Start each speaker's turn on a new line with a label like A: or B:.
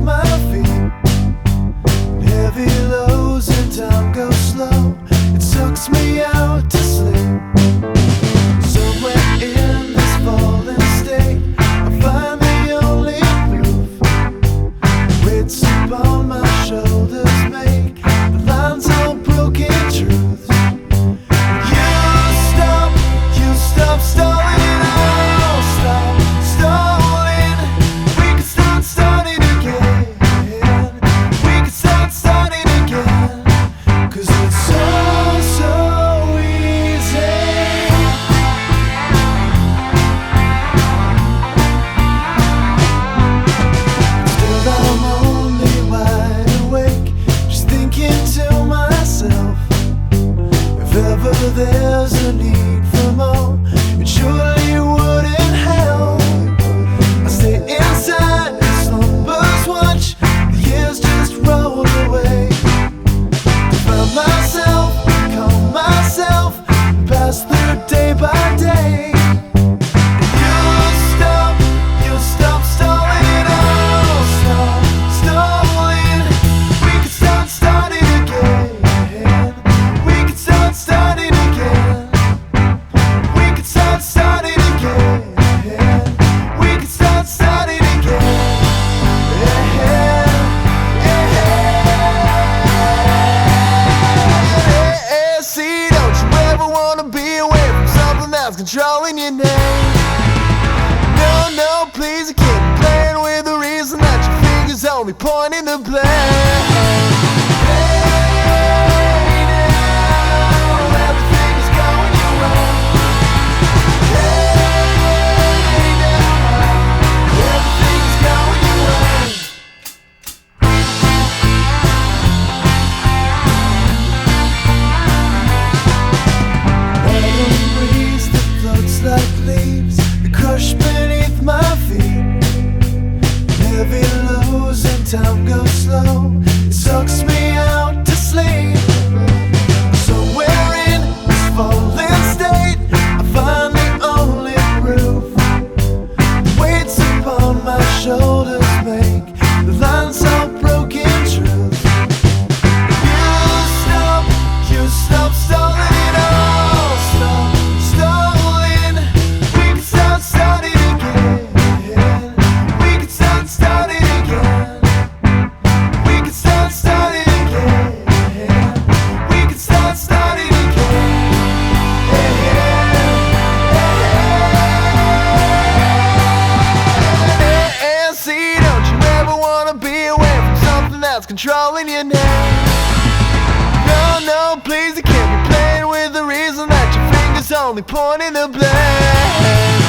A: my feet. Heavy lows and time goes slow. It sucks me out to sleep. Somewhere in this fallen state, I find the only proof. Weights upon my shoulders make the lines all broken truths. You stop stalling it all. Stop stalling. We can start starting again. We can start starting again. 'Cause it's so easy. Still I'm only wide awake, just thinking to myself, if ever there's a need for more, it surely wouldn't help. I stay inside, slumbers watch, the years just roll away. Find myself, calm myself, pass through day by day. You stop stalling it all. Stop stalling. We can start starting again. We can start starting again. We can start starting again. We can start starting again. See, don't you ever wanna be away from something that's controlling your name? No, please, I can't be playing with the reason that your fingers only pointing the blame. Hey, now, everything is going your way. Hey, now, everything is going your way. Autumn breeze that floats like leaves, they crush beneath my feet. Heavy lows and time goes slow. It sucks me out to sleep. Somewhere in this fallen state, I find the only proof. Weights upon my shoulders make the lines all broken truth. You stop stalling it all. Stop stalling. We can start starting again. We can start starting again. We can start starting again. We can start starting again. And see, don't you ever wanna be away from something that's controlling your name? No, please, I can't be playing with the reason that your fingers only pointing the blame.